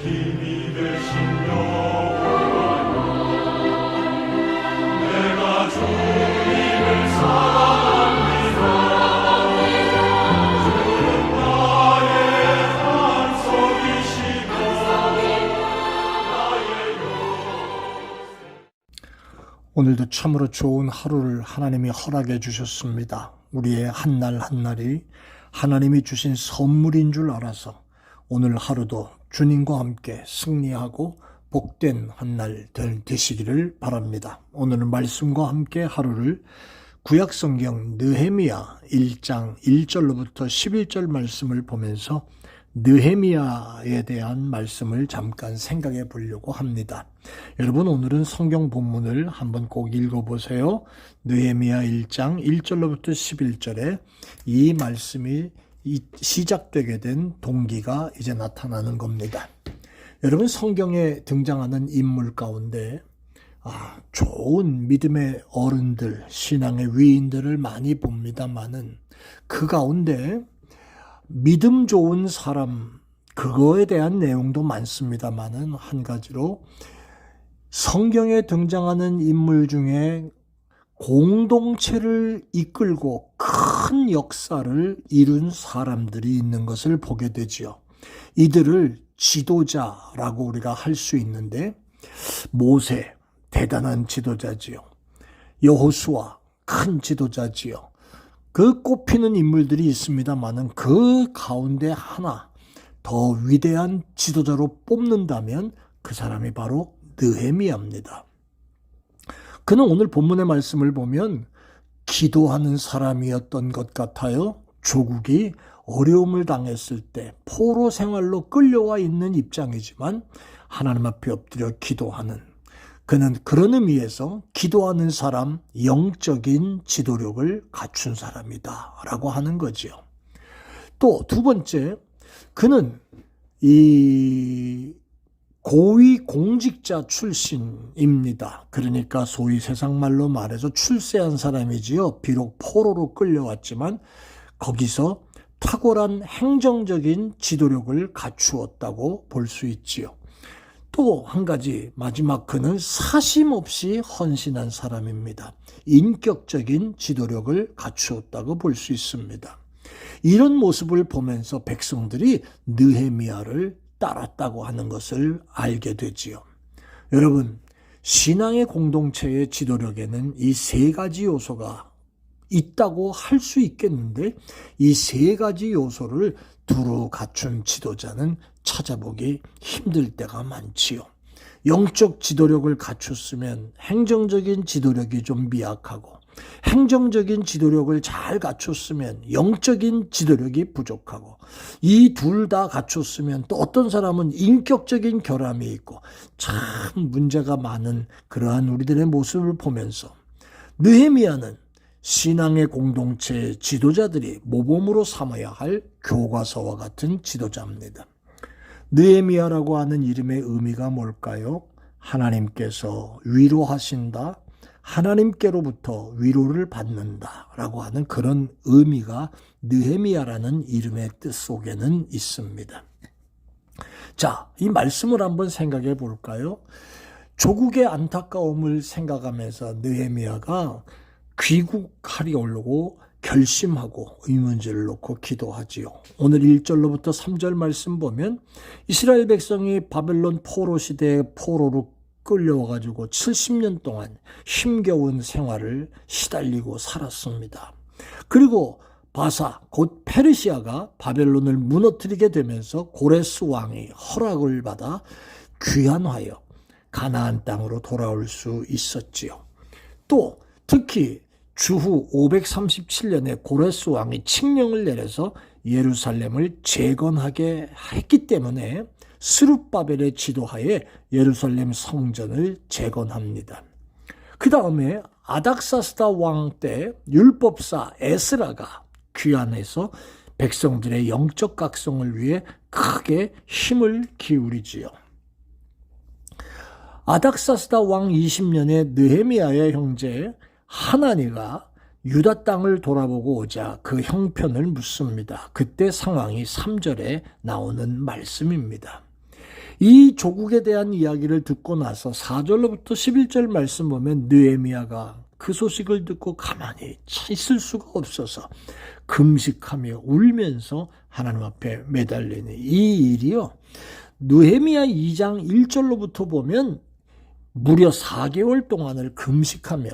힘이 되신 여호와 내가 주님을 사랑합니다. 주는 나의 반석이시고 나의 오늘도 참으로 좋은 하루를 하나님이 허락해 주셨습니다. 우리의 한 날 한날이 하나님이 주신 선물인 줄 알아서 오늘 하루도 주님과 함께 승리하고 복된 한 날 되시기를 바랍니다. 오늘은 말씀과 함께 하루를 구약성경 느헤미야 1장 1절로부터 11절 말씀을 보면서 느헤미야에 대한 말씀을 잠깐 생각해 보려고 합니다. 여러분, 오늘은 성경 본문을 한번 꼭 읽어보세요. 느헤미야 1장 1절로부터 11절에 이 말씀이 시작되게 된 동기가 이제 나타나는 겁니다. 여러분, 성경에 등장하는 인물 가운데 좋은 믿음의 어른들, 신앙의 위인들을 많이 봅니다마는 그 가운데 믿음 좋은 사람, 그거에 대한 내용도 많습니다마는 한 가지로 성경에 등장하는 인물 중에 공동체를 이끌고 큰 역사를 이룬 사람들이 있는 것을 보게 되지요. 이들을 지도자라고 우리가 할 수 있는데, 모세 대단한 지도자지요. 여호수아 큰 지도자지요. 그 꼽히는 인물들이 있습니다만은 그 가운데 하나 더 위대한 지도자로 뽑는다면 그 사람이 바로 느헤미야입니다. 그는 오늘 본문의 말씀을 보면 기도하는 사람이었던 것 같아요. 조국이 어려움을 당했을 때 포로 생활로 끌려와 있는 입장이지만 하나님 앞에 엎드려 기도하는, 그는 그런 의미에서 기도하는 사람, 영적인 지도력을 갖춘 사람이다 라고 하는 거죠. 또 두 번째, 그는 이 고위 공직자 출신입니다. 그러니까 소위 세상말로 말해서 출세한 사람이지요. 비록 포로로 끌려왔지만 거기서 탁월한 행정적인 지도력을 갖추었다고 볼 수 있지요. 또 한 가지, 마지막, 그는 사심 없이 헌신한 사람입니다. 인격적인 지도력을 갖추었다고 볼 수 있습니다. 이런 모습을 보면서 백성들이 느헤미야를 따랐다고 하는 것을 알게 되지요. 여러분, 신앙의 공동체의 지도력에는 이 세 가지 요소가 있다고 할 수 있겠는데, 이 세 가지 요소를 두루 갖춘 지도자는 찾아보기 힘들 때가 많지요. 영적 지도력을 갖췄으면 행정적인 지도력이 좀 미약하고, 행정적인 지도력을 잘 갖췄으면 영적인 지도력이 부족하고, 이 둘 다 갖췄으면 또 어떤 사람은 인격적인 결함이 있고, 참 문제가 많은 그러한 우리들의 모습을 보면서 느헤미야는 신앙의 공동체 지도자들이 모범으로 삼아야 할 교과서와 같은 지도자입니다. 느헤미야라고 하는 이름의 의미가 뭘까요? 하나님께서 위로하신다, 하나님께로부터 위로를 받는다 라고 하는 그런 의미가 느헤미야라는 이름의 뜻 속에는 있습니다. 자, 이 말씀을 한번 생각해 볼까요? 조국의 안타까움을 생각하면서 느헤미야가 귀국하려고 결심하고 의문지를 놓고 기도하지요. 오늘 1절로부터 3절 말씀 보면 이스라엘 백성이 바벨론 포로 시대에 포로로 끌려와가지고 70년 동안 힘겨운 생활을 시달리고 살았습니다. 그리고 바사, 곧 페르시아가 바벨론을 무너뜨리게 되면서 고레스 왕이 허락을 받아 귀환하여 가나안 땅으로 돌아올 수 있었지요. 또 특히 주후 537년에 고레스 왕이 칙령을 내려서 예루살렘을 재건하게 했기 때문에 스룹바벨의 지도하에 예루살렘 성전을 재건합니다. 그 다음에 아닥사스다 왕 때 율법사 에스라가 귀환해서 백성들의 영적 각성을 위해 크게 힘을 기울이지요. 아닥사스다 왕 20년에 느헤미야의 형제 하나니가 유다 땅을 돌아보고 오자 그 형편을 묻습니다. 그때 상황이 3절에 나오는 말씀입니다. 이 조국에 대한 이야기를 듣고 나서 4절로부터 11절 말씀 보면 느헤미야가 그 소식을 듣고 가만히 있을 수가 없어서 금식하며 울면서 하나님 앞에 매달리는 이 일이요. 느헤미야 2장 1절로부터 보면 무려 4개월 동안을 금식하며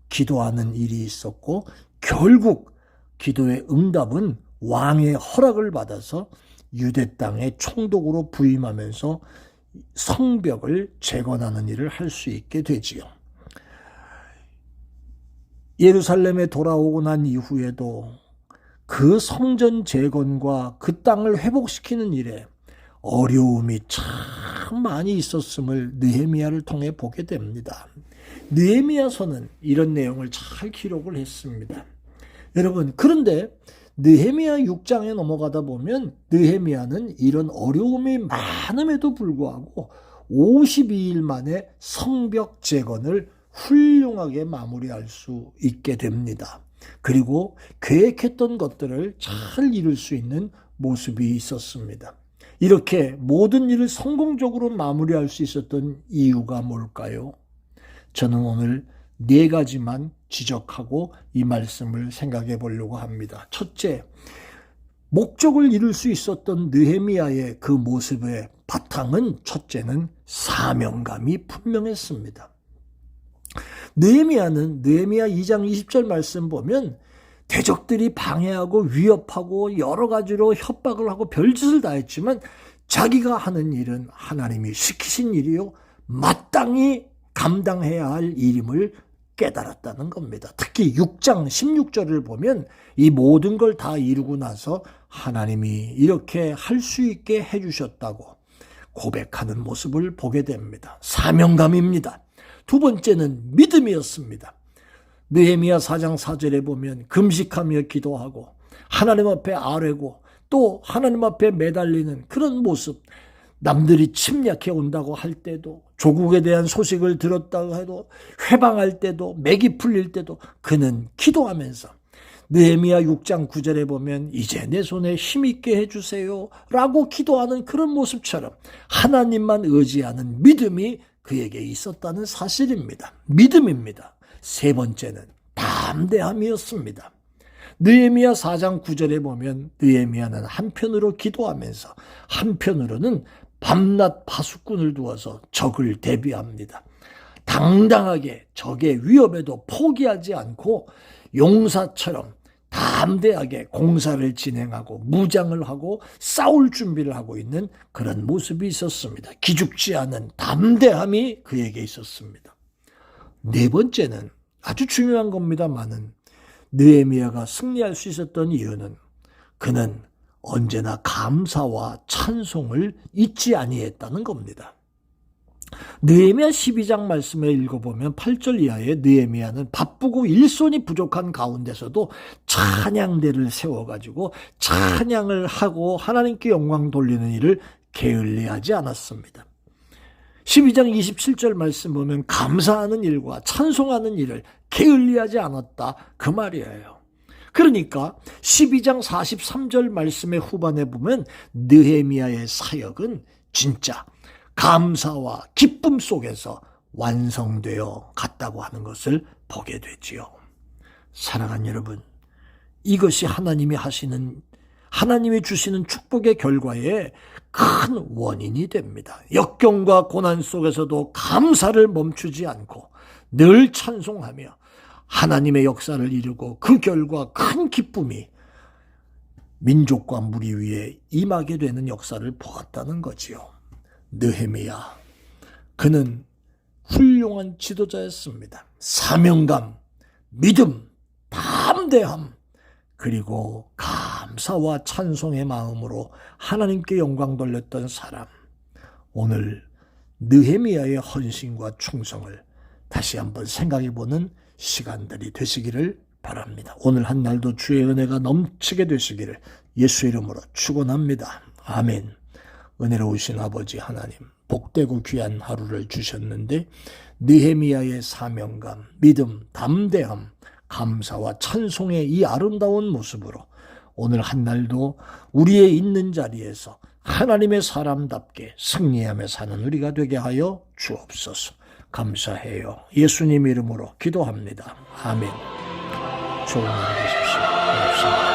기도하는 일이 있었고 결국 기도의 응답은 왕의 허락을 받아서 유대 땅의 총독으로 부임하면서 성벽을 재건하는 일을 할 수 있게 되지요. 예루살렘에 돌아오고 난 이후에도 그 성전 재건과 그 땅을 회복시키는 일에 어려움이 참 많이 있었음을 느헤미야를 통해 보게 됩니다. 느헤미야서는 이런 내용을 잘 기록을 했습니다. 여러분, 그런데 느헤미야 6장에 넘어가다 보면 느헤미야는 이런 어려움이 많음에도 불구하고 52일 만에 성벽 재건을 훌륭하게 마무리할 수 있게 됩니다. 그리고 계획했던 것들을 잘 이룰 수 있는 모습이 있었습니다. 이렇게 모든 일을 성공적으로 마무리할 수 있었던 이유가 뭘까요? 저는 오늘 4가지만 지적하고 이 말씀을 생각해 보려고 합니다. 첫째, 목적을 이룰 수 있었던 느헤미야의 그 모습의 바탕은 첫째는 사명감이 분명했습니다. 느헤미야는 느헤미야 2장 20절 말씀 보면 대적들이 방해하고 위협하고 여러 가지로 협박을 하고 별짓을 다 했지만 자기가 하는 일은 하나님이 시키신 일이요 마땅히 감당해야 할 일임을 깨달았다는 겁니다. 특히 6장 16절을 보면 이 모든 걸 다 이루고 나서 하나님이 이렇게 할 수 있게 해주셨다고 고백하는 모습을 보게 됩니다. 사명감입니다. 두 번째는 믿음이었습니다. 느헤미야 4장 4절에 보면 금식하며 기도하고 하나님 앞에 아뢰고 또 하나님 앞에 매달리는 그런 모습, 남들이 침략해 온다고 할 때도 조국에 대한 소식을 들었다고 해도 회방할 때도 맥이 풀릴 때도 그는 기도하면서 느헤미야 6장 9절에 보면 이제 내 손에 힘있게 해주세요 라고 기도하는 그런 모습처럼 하나님만 의지하는 믿음이 그에게 있었다는 사실입니다. 믿음입니다. 세 번째는 담대함이었습니다. 느헤미야 4장 9절에 보면 느헤미야는 한편으로 기도하면서 한편으로는 밤낮 파수꾼을 두어서 적을 대비합니다. 당당하게 적의 위협에도 포기하지 않고 용사처럼 담대하게 공사를 진행하고 무장을 하고 싸울 준비를 하고 있는 그런 모습이 있었습니다. 기죽지 않은 담대함이 그에게 있었습니다. 네 번째는 아주 중요한 겁니다만은 느헤미야가 승리할 수 있었던 이유는 그는 언제나 감사와 찬송을 잊지 아니했다는 겁니다. 느헤미야 12장 말씀을 읽어보면 8절 이하에 느헤미야는 바쁘고 일손이 부족한 가운데서도 찬양대를 세워가지고 찬양을 하고 하나님께 영광 돌리는 일을 게을리하지 않았습니다. 12장 27절 말씀 보면 감사하는 일과 찬송하는 일을 게을리하지 않았다 그 말이에요. 그러니까 12장 43절 말씀의 후반에 보면 느헤미야의 사역은 진짜 감사와 기쁨 속에서 완성되어 갔다고 하는 것을 보게 되지요. 사랑하는 여러분, 이것이 하나님이 주시는 축복의 결과에 큰 원인이 됩니다. 역경과 고난 속에서도 감사를 멈추지 않고 늘 찬송하며 하나님의 역사를 이루고 그 결과 큰 기쁨이 민족과 무리 위에 임하게 되는 역사를 보았다는 거지요. 느헤미야, 그는 훌륭한 지도자였습니다. 사명감, 믿음, 담대함, 그리고 감사와 찬송의 마음으로 하나님께 영광 돌렸던 사람. 오늘 느헤미야의 헌신과 충성을 다시 한번 생각해보는 시간들이 되시기를 바랍니다. 오늘 한 날도 주의 은혜가 넘치게 되시기를 예수 이름으로 축원합니다. 아멘. 은혜로우신 아버지 하나님, 복되고 귀한 하루를 주셨는데 느헤미야의 사명감, 믿음, 담대함, 감사와 찬송의 이 아름다운 모습으로 오늘 한 날도 우리의 있는 자리에서 하나님의 사람답게 승리하며 사는 우리가 되게 하여 주옵소서. 감사해요. 예수님 이름으로 기도합니다. 아멘. 좋은 하루 되십시오. 고맙습니다.